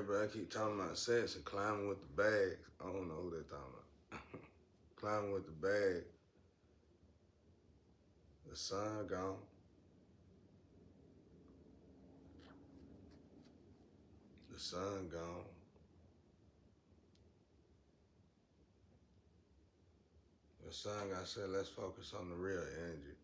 Everybody keep talking about sex and climbing with the bags. I don't know who they talking about. Climbing with the bag. The sun gone. The sun gone. The sun got said, let's focus on the real energy.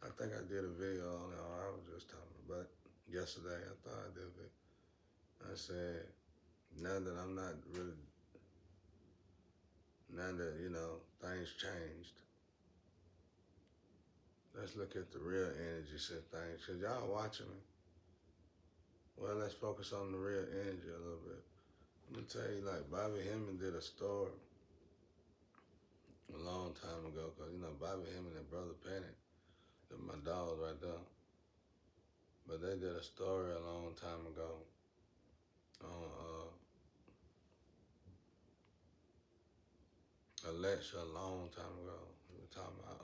I think I did a video on it, or I was just talking about it yesterday. I thought I did a video. I said, now that I'm not really, now that, things changed, let's look at the real energy set things. Because y'all watching me. Well, let's focus on the real energy a little bit. I'm going to tell you, like, Bobby Hemming did a story a long time ago. Because, Bobby Hemming and Brother Panic, they're my dogs right there. But they did a story a long time ago on a lecture a long time ago. We were talking about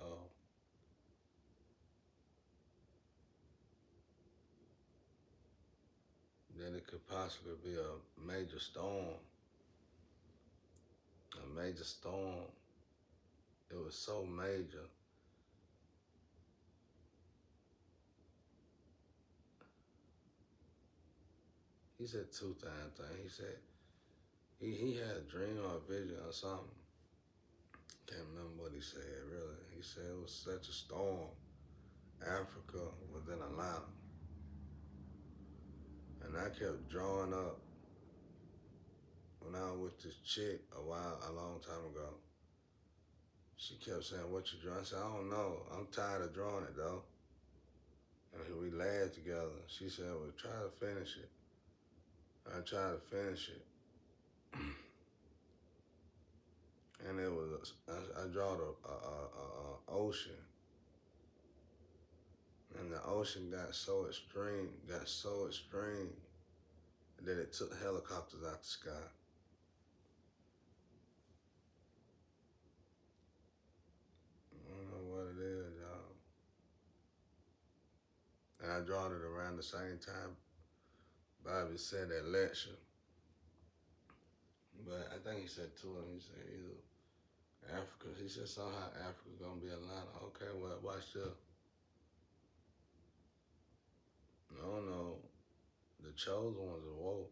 that it could possibly be a major storm. A major storm. It was so major. He said two things. He said he had a dream or a vision or something. Can't remember what he said, really. He said it was such a storm. Africa was in Atlanta. And I kept drawing up when I was with this chick a long time ago. She kept saying, what you drawing? I said, I don't know. I'm tired of drawing it, though. And we laughed together. She said, well, try to finish it. I tried to finish it. And it was, I draw a ocean. And the ocean got so extreme, that it took helicopters out the sky. I don't know what it is, y'all. And I drawed it around the same time Bobby said that lecture. But I think he said two of them. He said either Africa. He said somehow Africa gonna be Atlanta. Okay, well, watch this. I don't know. The chosen ones are woke.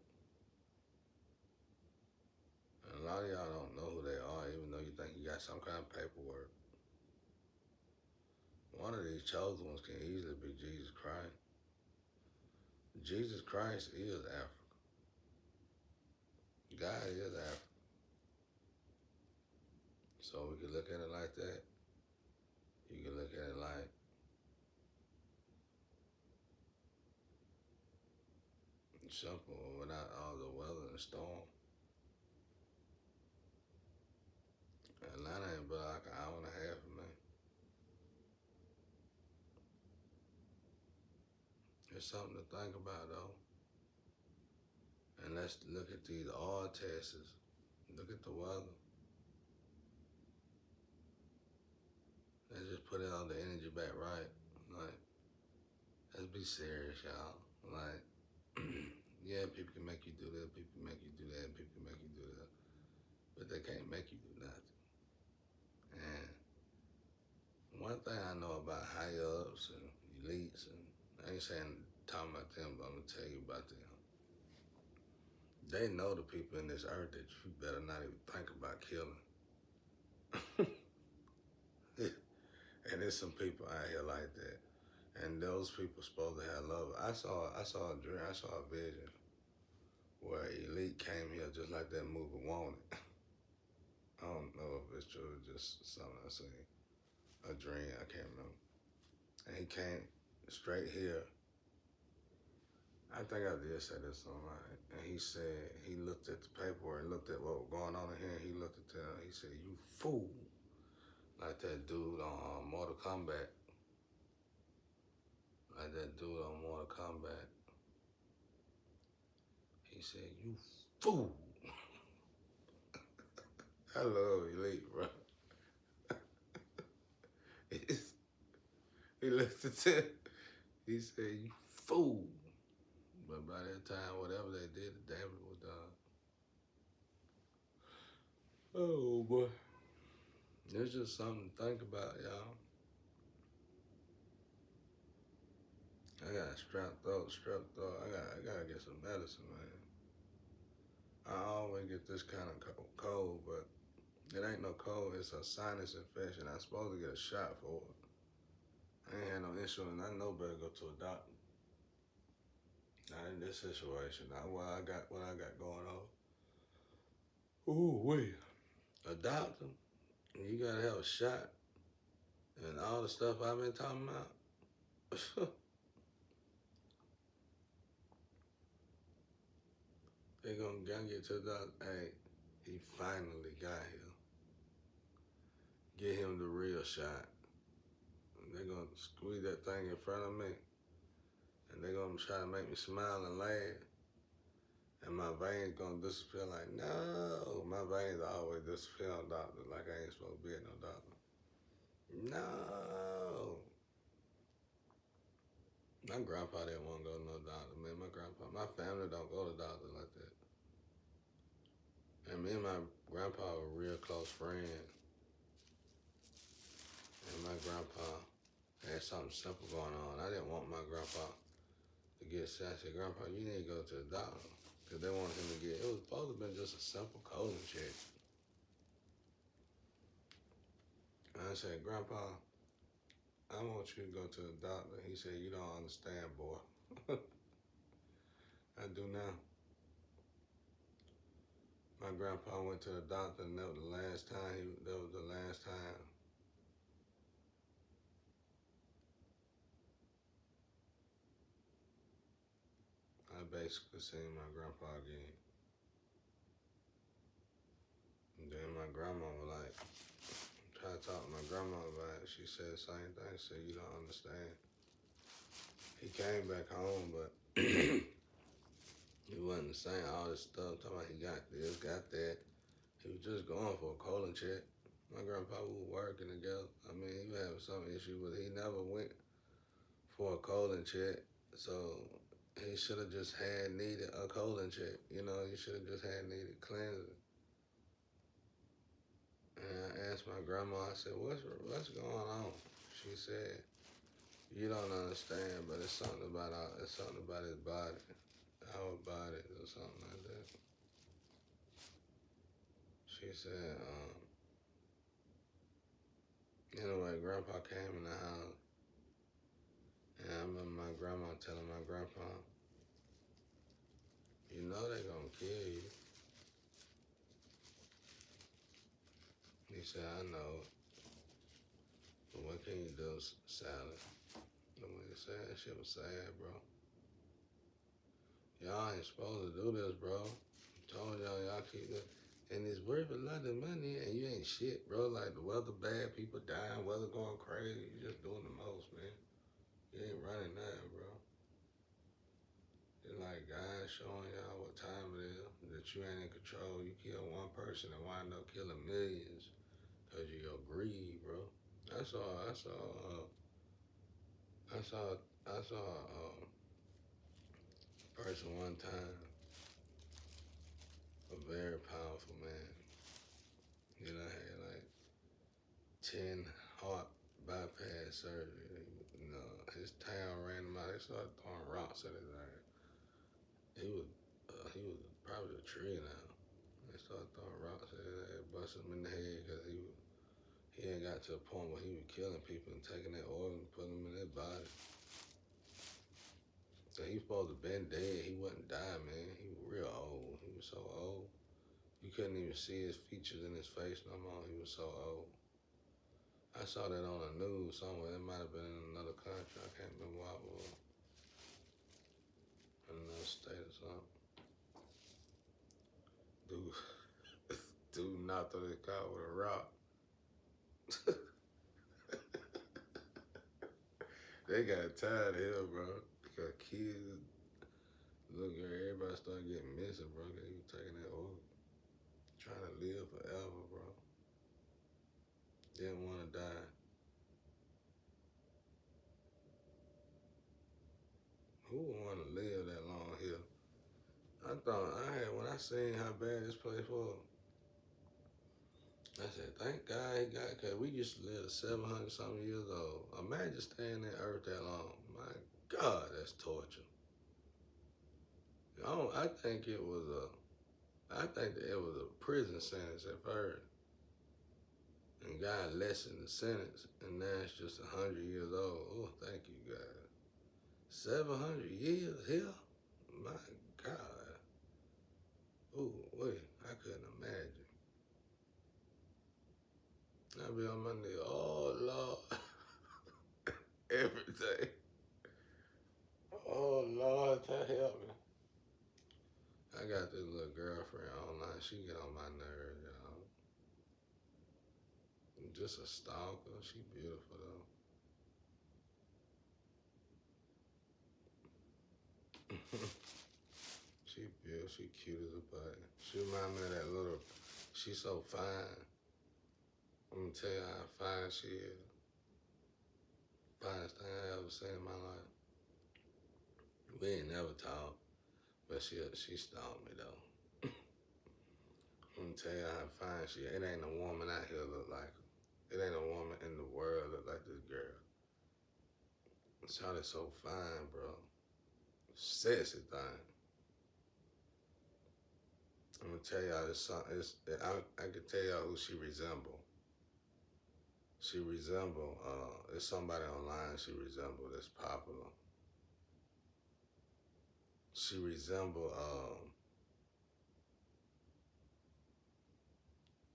And a lot of y'all don't know who they are, even though you think you got some kind of paperwork. One of these chosen ones can easily be Jesus Christ. Jesus Christ is Africa. God is Africa. So we can look at it like that. You can look at it like simple without all the weather and storm. Atlanta ain't but like an hour and a half from me. It's something to think about, though. And let's look at these oil tests. Look at the weather. Let's just put it all the energy back right. Like, let's be serious, y'all. Like, yeah, people can make you do this, people can make you do that, people can make you do that. But they can't make you do nothing. And one thing I know about high-ups and elites, and I ain't saying talking about them, but I'm gonna tell you about them. They know the people in this earth that you better not even think about killing. And there's some people out here like that. And those people supposed to have love. I saw a dream, I saw a vision where Elite came here just like that movie Wanted. I don't know if it's true, just something I seen. A dream, I can't remember. And he came straight here. I think I did say this online. And he said, he looked at the paperwork, looked at what was going on in here, and he looked at them, he said, you fool. Like that dude on Mortal Kombat. Like that dude on Mortal Kombat. He said, you fool. I love Elite, bro. He looked at him. He said, you fool. But by that time, whatever they did, the Oh boy. It's just something to think about, y'all. I got strep throat. I gotta get some medicine, man. I always get this kind of cold, but it ain't no cold. It's a sinus infection. I'm supposed to get a shot for it. I ain't had no insurance. I know better go to a doctor. Not in this situation. Not what I got going on. Ooh, wait. A doctor? You gotta have a shot and all the stuff I've been talking about. They gonna get to the doctor. Hey, he finally got here. Get him the real shot. They're gonna squeeze that thing in front of me, and they're gonna try to make me smile and laugh. And my veins gonna disappear like, no. My veins always disappear on doctor, like I ain't supposed to be at no doctor. No. My grandpa didn't want to go to no doctor, man. My family don't go to doctors like that. And me and my grandpa were real close friends. And my grandpa had something simple going on. I didn't want my grandpa to get sick. I said, Grandpa, you need to go to the doctor. Because they wanted him to get, it was supposed to have been just a simple colon check. And I said, Grandpa, I want you to go to the doctor. He said, you don't understand, boy. I do now. My grandpa went to the doctor, and that was the last time. I basically seen my grandpa again. And then my grandma was like, try to talk to my grandma about it. She said the same thing. She said, you don't understand. He came back home, but he wasn't saying all this stuff, talking about he got this, got that. He was just going for a colon check. My grandpa was working together. I mean, he was having some issue, but he never went for a colon check. So he should have just had needed a colon check. You know, he should have just had needed cleansing. And I asked my grandma, I said, what's going on? She said, you don't understand, but it's something about his body, our body, or something like that. She said, anyway, Grandpa came in the house, and I remember my grandma telling my grandpa, you know they gonna kill you. He said, I know it, but what can you do, Sally? The way he said that shit was sad, bro. Y'all ain't supposed to do this, bro. I told y'all keep it. And it's worth a lot of money, and you ain't shit, bro. Like, the weather bad, people dying, weather going crazy. You just doing the most, man. You ain't running nothing, bro. It's like God showing y'all what time it is, that you ain't in control. You kill one person and wind up killing millions because of your greed, bro. I saw a person one time, a very powerful man. You know, had like 10 heart bypass surgery. You know, his town ran him out. They started throwing rocks at his ass. He was probably a tree now. They started throwing rocks at his ass, busting him in the head because he had got to a point where he was killing people and taking their organs and putting them in their body. So he was supposed to have been dead. He wasn't die, man. He was real old. He was so old. You couldn't even see his features in his face no more. He was so old. I saw that on the news somewhere. It might have been in another country. I can't remember where it was. In another state or something. Dude knocked on his car with a rock. They got tired of him, bro. Because kids, look, everybody started getting missing, bro. Cause he was taking that organ. Trying to live forever, bro. Didn't want to die. Who would want to live that long here? When I seen how bad this place was, I said, thank God he got, because we used to live 700 something years old. Imagine staying in earth that long. My God, that's torture. I think it was I think that it was a prison sentence at first. And God lessened the sentence, and now it's just 100 years old. Oh, thank you, God. 700 years here? My God. Ooh, wait, I couldn't imagine. I'd be on my knee, oh, Lord, every day. Oh, Lord, that help me. I got this little girlfriend online. She get on my nerves, y'all. Just a stalker. She beautiful, though. She beautiful. She cute as a button. She remind me of that little, she's so fine. I'm gonna tell you how fine she is. Finest thing I ever seen in my life. We ain't never talked, but she stalked me though. I'm gonna tell you how fine she is. It ain't a woman out here look like her. It ain't a woman in the world look like this girl. Shawty's so fine, bro. Sexy thing. I'm gonna tell y'all this song. I can tell y'all who she resemble. She resemble. It's somebody online she resemble that's popular. She resemble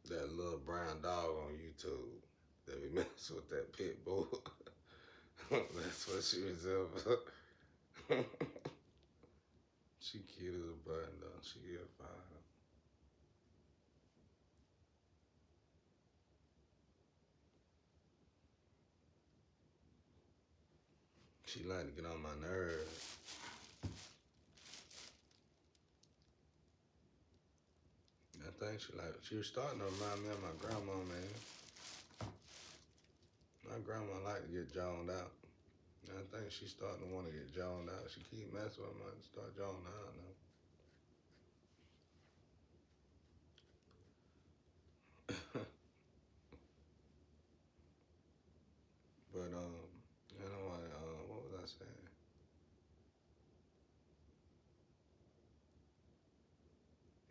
that little brown dog on YouTube that be messing with that pit bull. That's what she resembles. She cute as a button though. She get fine. She like to get on my nerves. I think she was starting to remind me of my grandma, man. My grandma like to get joned out. And I think she's starting to want to get joned out. She keep messing with me and start joned out now. But you know what was I saying?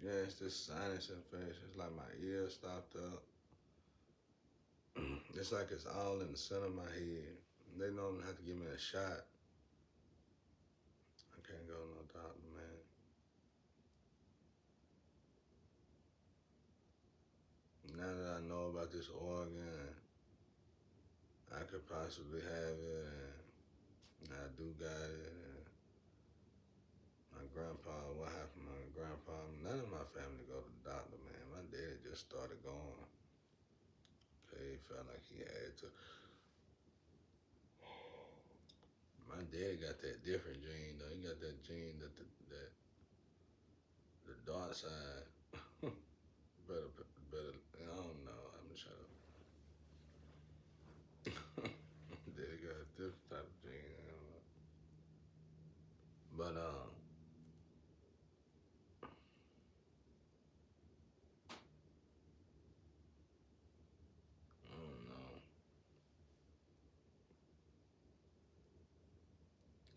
Yeah, it's this sinus infection. It's like my ear stopped up. It's like it's all in the center of my head. They normally have to give me a shot. I can't go to no doctor, man. Now that I know about this organ, I could possibly have it, and I do got it. And my grandpa, what happened to my grandpa? None of my family go to the doctor, man. My daddy just started going. He felt like he had to. My daddy got that different gene though. He got that gene that the dark side. better. I don't know. I'm just trying to. Daddy got a different type of gene. I don't know. But I don't know.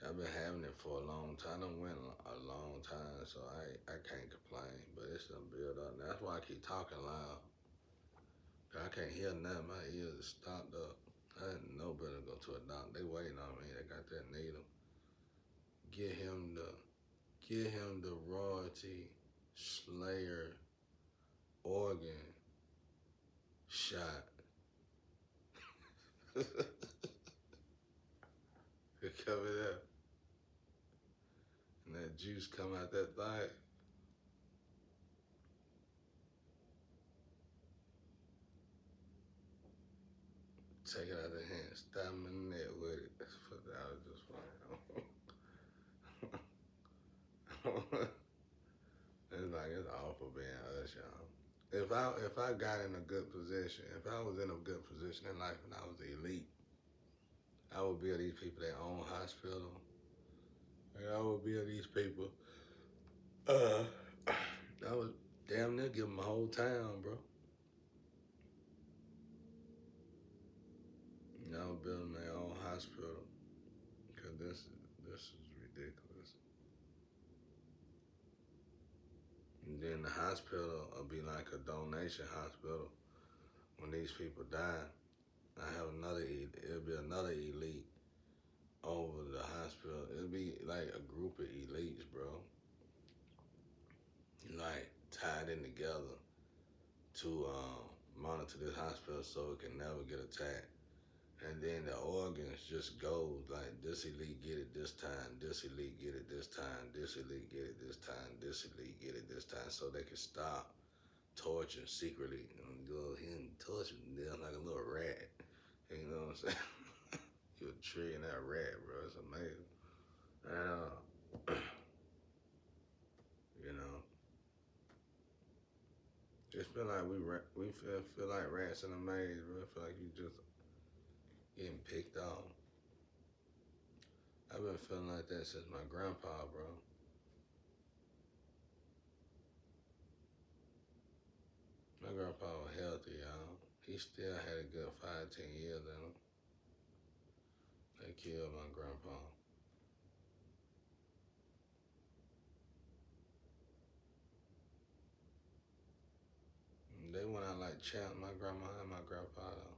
I've been having it for a long time. I done went a long time, so I can't complain. But it's done build up. That's why I keep talking loud. I can't hear nothing. My ears are stopped up. I didn't know better to go to a doctor. They waiting on me. They got that needle. Get him the royalty slayer organ shot. They cover it up. And that juice come out that thigh. Take it out of the hand. Stab him in the neck with it. That's what I was just fine. It's like it's awful being us, y'all. If I got in a good position, if I was in a good position in life and I was elite, I would build these people their own hospital. And I would build these people. I would damn near give them a whole town, bro. know, building their own hospital. Cause this is ridiculous. And then the hospital will be like a donation hospital. When these people die, I have it'll be another elite over the hospital. It'll be like a group of elites, bro. Like tied in together to monitor this hospital so it can never get attacked. And then the organs just go like this elite get it this time, this elite get it this time, this elite get it this time, this elite get it this time, so they can stop torturing secretly and go him torturing them like a little rat. You know what I'm saying? You're a tree and that rat, bro. It's amazing. And you know, just feel like we feel like rats in a maze, bro. I feel like you just getting picked on. I've been feeling like that since my grandpa, bro. My grandpa was healthy, y'all. He still had a good 5, 10 years in him. They killed my grandpa. They went out like champ, my grandma and my grandpa, though.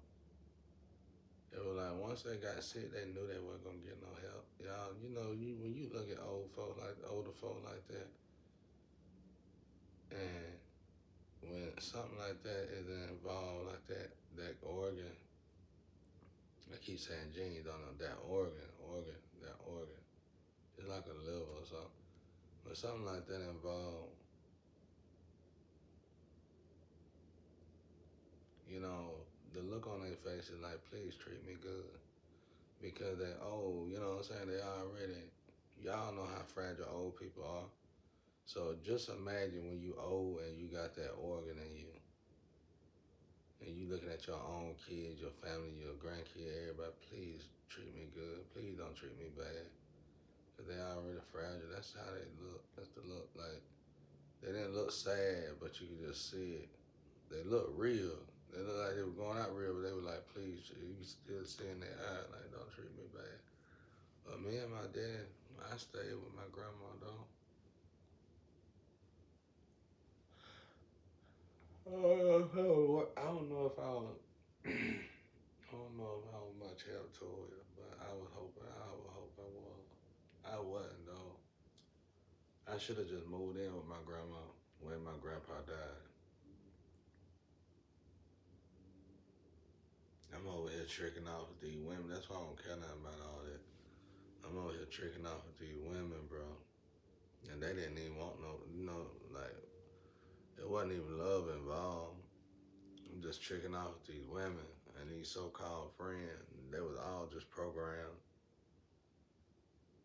It was like once they got sick, they knew they weren't gonna get no help. Y'all, you know, when you look at older folk like that, and when something like that is involved, like that organ, I keep saying genes, don't know that organ. It's like a liver or something. When something like that involved, you know, the look on their face is like, please treat me good. Because they old, you know what I'm saying? Y'all know how fragile old people are. So just imagine when you old and you got that organ in you, and you looking at your own kids, your family, your grandkids, everybody, please treat me good. Please don't treat me bad. Cause they already fragile. That's how they look. That's the look. Like they didn't look sad, but you could just see it. They look real. They look like they were going out real, but they were like, please, you can still see in their eyes, like, don't treat me bad. But me and my dad, I stayed with my grandma though. I don't know if I was, I don't know if I was much help to it, but I would hope I was. I wasn't though. I should have just moved in with my grandma when my grandpa died. I'm over here tricking off with these women. That's why I don't care nothing about all that. I'm over here tricking off with these women, bro. And they didn't even want no, like, it wasn't even love involved. I'm just tricking off with these women and these so-called friends. They was all just programmed.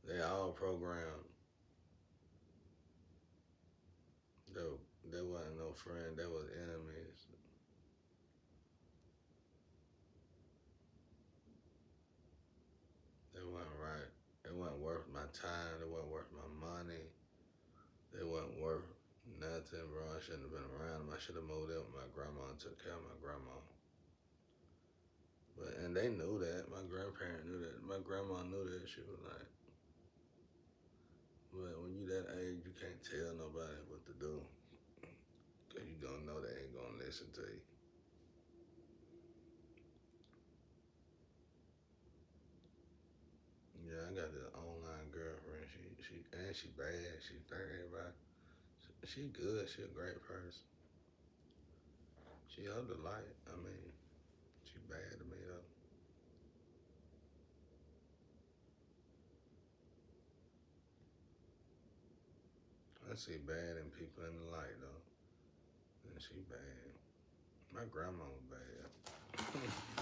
They all programmed. They, they wasn't no friend. They was enemies. They wasn't right. They wasn't worth my time. They wasn't worth my money. They wasn't worth nothing, bro. I shouldn't have been around them. I should have moved in with my grandma and took care of my grandma. But and they knew that. My grandparents knew that. My grandma knew that. She was like, but when you that age, you can't tell nobody what to do. Cause you don't know they ain't gonna listen to you. Yeah, I got this online girlfriend. She bad. She think everybody. She good. She a great person. She a delight. I mean, she bad to me though. I see bad in people in the light though. And she bad. My grandma was bad.